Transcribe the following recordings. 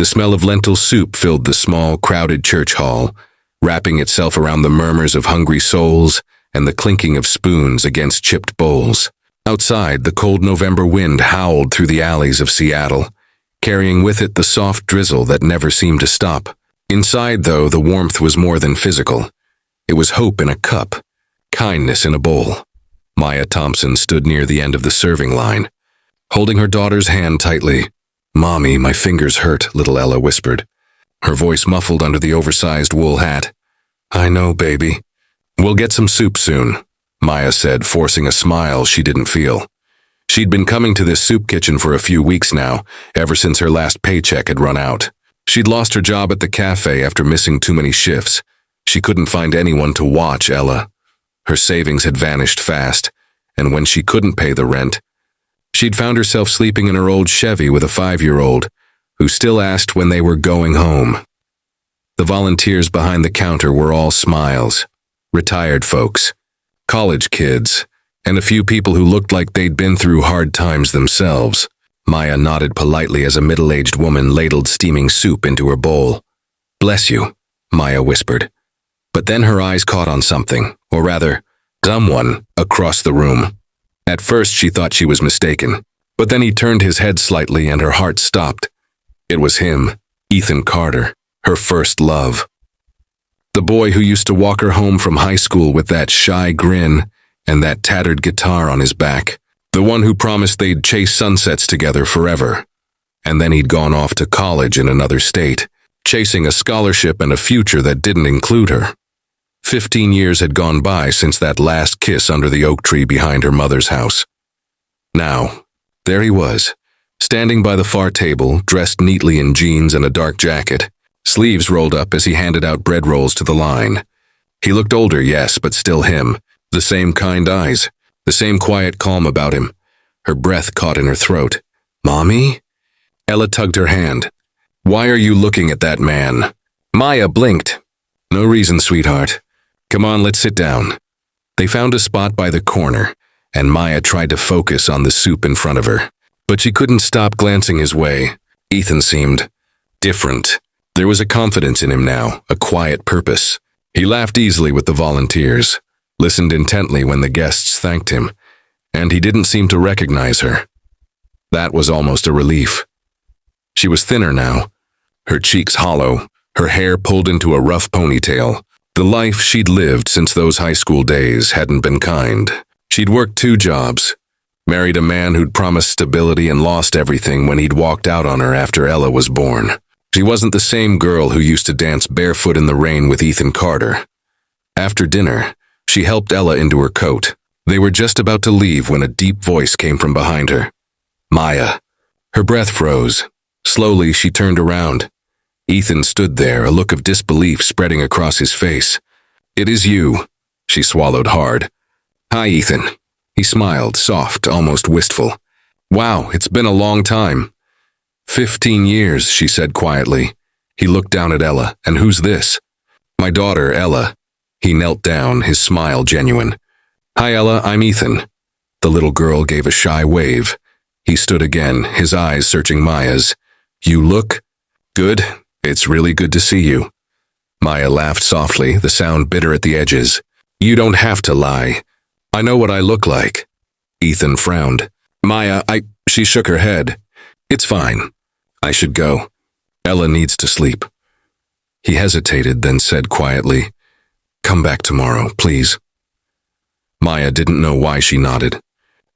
The smell of lentil soup filled the small, crowded church hall, wrapping itself around the murmurs of hungry souls and the clinking of spoons against chipped bowls. Outside, the cold November wind howled through the alleys of Seattle, carrying with it the soft drizzle that never seemed to stop. Inside, though, the warmth was more than physical. It was hope in a cup, kindness in a bowl. Maya Thompson stood near the end of the serving line, holding her daughter's hand tightly. "Mommy, my fingers hurt," little Ella whispered, her voice muffled under the oversized wool hat. "I know, baby." "We'll get some soup soon," Maya said, forcing a smile she didn't feel. She'd been coming to this soup kitchen for a few weeks now, ever since her last paycheck had run out. She'd lost her job at the cafe after missing too many shifts. She couldn't find anyone to watch Ella. Her savings had vanished fast, and when she couldn't pay the rent, she'd found herself sleeping in her old Chevy with a 5-year-old who still asked when they were going home. The volunteers behind the counter were all smiles, retired folks, college kids, and a few people who looked like they'd been through hard times themselves. Maya nodded politely as a middle-aged woman ladled steaming soup into her bowl. "Bless you," Maya whispered. But then her eyes caught on something, or rather, someone, across the room. At first she thought she was mistaken, but then he turned his head slightly and her heart stopped. It was him, Ethan Carter, her first love. The boy who used to walk her home from high school with that shy grin and that tattered guitar on his back. The one who promised they'd chase sunsets together forever. And then he'd gone off to college in another state, chasing a scholarship and a future that didn't include her. 15 years had gone by since that last kiss under the oak tree behind her mother's house. Now, there he was, standing by the far table, dressed neatly in jeans and a dark jacket, sleeves rolled up as he handed out bread rolls to the line. He looked older, yes, but still him. The same kind eyes, the same quiet calm about him. Her breath caught in her throat. "Mommy?" Ella tugged her hand. "Why are you looking at that man?" Maya blinked. "No reason, sweetheart. Come on, let's sit down." They found a spot by the corner, and Maya tried to focus on the soup in front of her. But she couldn't stop glancing his way. Ethan seemed different. There was a confidence in him now, a quiet purpose. He laughed easily with the volunteers, listened intently when the guests thanked him, and he didn't seem to recognize her. That was almost a relief. She was thinner now, her cheeks hollow, her hair pulled into a rough ponytail. The life she'd lived since those high school days hadn't been kind. She'd worked 2 jobs, married a man who'd promised stability and lost everything when he'd walked out on her after Ella was born. She wasn't the same girl who used to dance barefoot in the rain with Ethan Carter. After dinner, she helped Ella into her coat. They were just about to leave when a deep voice came from behind her. "Maya." Her breath froze. Slowly, she turned around. Ethan stood there, a look of disbelief spreading across his face. "It is you." She swallowed hard. "Hi, Ethan." He smiled, soft, almost wistful. "Wow, it's been a long time." 15 years, she said quietly. He looked down at Ella. "And who's this?" "My daughter, Ella." He knelt down, his smile genuine. "Hi, Ella, I'm Ethan." The little girl gave a shy wave. He stood again, his eyes searching Maya's. "You look good. It's really good to see you." Maya laughed softly, the sound bitter at the edges. "You don't have to lie. I know what I look like." Ethan frowned. "Maya, She shook her head. "It's fine. I should go. Ella needs to sleep." He hesitated, then said quietly, "Come back tomorrow, please." Maya didn't know why she nodded.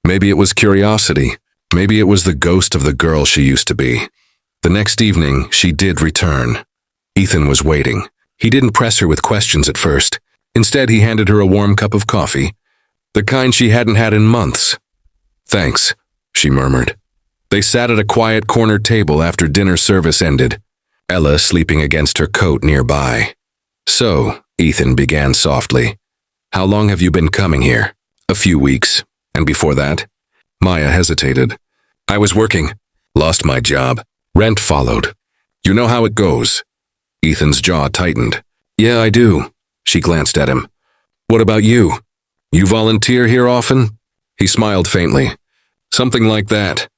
Maybe it was curiosity. Maybe it was the ghost of the girl she used to be. The next evening, she did return. Ethan was waiting. He didn't press her with questions at first. Instead, he handed her a warm cup of coffee, the kind she hadn't had in months. "Thanks," she murmured. They sat at a quiet corner table after dinner service ended, Ella sleeping against her coat nearby. "So," Ethan began softly, "how long have you been coming here?" "A few weeks. And before that?" Maya hesitated. "I was working. Lost my job. Rent followed. You know how it goes." Ethan's jaw tightened. "Yeah, I do." She glanced at him. "What about you? You volunteer here often?" He smiled faintly. "Something like that."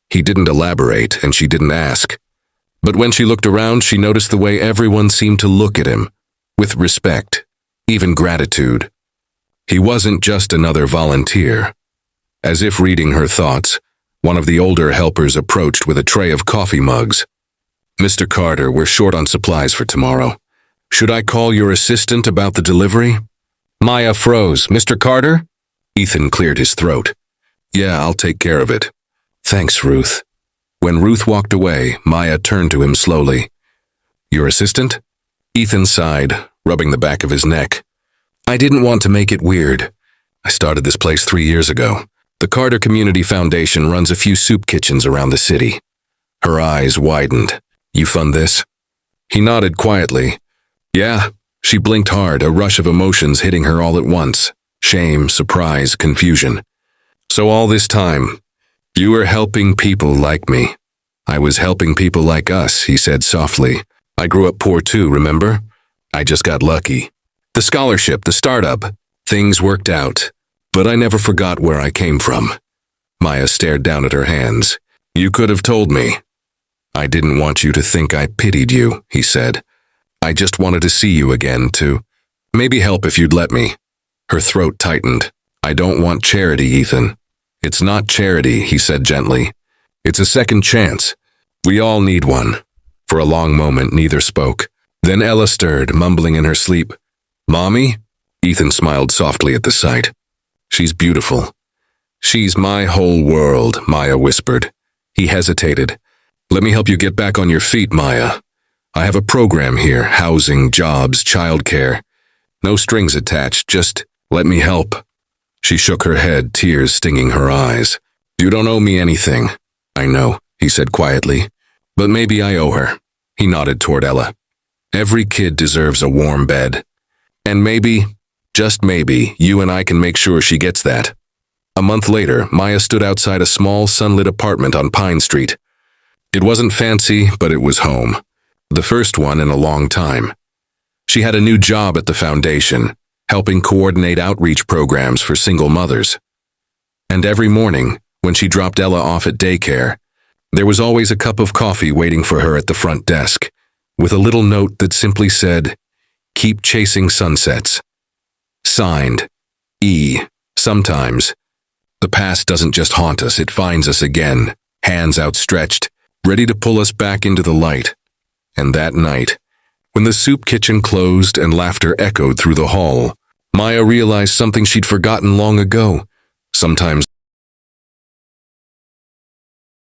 He didn't elaborate, and she didn't ask. But when she looked around, she noticed the way everyone seemed to look at him, with respect, even gratitude. He wasn't just another volunteer. As if reading her thoughts, one of the older helpers approached with a tray of coffee mugs. "Mr. Carter, we're short on supplies for tomorrow. Should I call your assistant about the delivery?" Maya froze. "Mr. Carter?" Ethan cleared his throat. "Yeah, I'll take care of it." "Thanks, Ruth." When Ruth walked away, Maya turned to him slowly. "Your assistant?" Ethan sighed, rubbing the back of his neck. "I didn't want to make it weird. I started this place 3 years ago. The Carter Community Foundation runs a few soup kitchens around the city." Her eyes widened. "You fund this?" He nodded quietly. "Yeah." She blinked hard, a rush of emotions hitting her all at once. Shame, surprise, confusion. "So all this time, you were helping people like me." "I was helping people like us," he said softly. "I grew up poor too, remember? I just got lucky. The scholarship, the startup, things worked out. But I never forgot where I came from." Maya stared down at her hands. "You could have told me." "I didn't want you to think I pitied you," he said. "I just wanted to see you again, to maybe help if you'd let me." Her throat tightened. "I don't want charity, Ethan." "It's not charity," he said gently. "It's a second chance. We all need one." For a long moment, neither spoke. Then Ella stirred, mumbling in her sleep. "Mommy?" Ethan smiled softly at the sight. "She's beautiful." "She's my whole world," Maya whispered. He hesitated. "Let me help you get back on your feet, Maya. I have a program here, housing, jobs, childcare. No strings attached, just let me help." She shook her head, tears stinging her eyes. "You don't owe me anything." "I know," he said quietly. "But maybe I owe her." He nodded toward Ella. "Every kid deserves a warm bed. And maybe, just maybe, you and I can make sure she gets that." A month later, Maya stood outside a small, sunlit apartment on Pine Street. It wasn't fancy, but it was home. The first one in a long time. She had a new job at the foundation, helping coordinate outreach programs for single mothers. And every morning, when she dropped Ella off at daycare, there was always a cup of coffee waiting for her at the front desk, with a little note that simply said, "Keep chasing sunsets." Signed, E. Sometimes, the past doesn't just haunt us, it finds us again, hands outstretched, ready to pull us back into the light. And that night, when the soup kitchen closed and laughter echoed through the hall, Maya realized something she'd forgotten long ago. Sometimes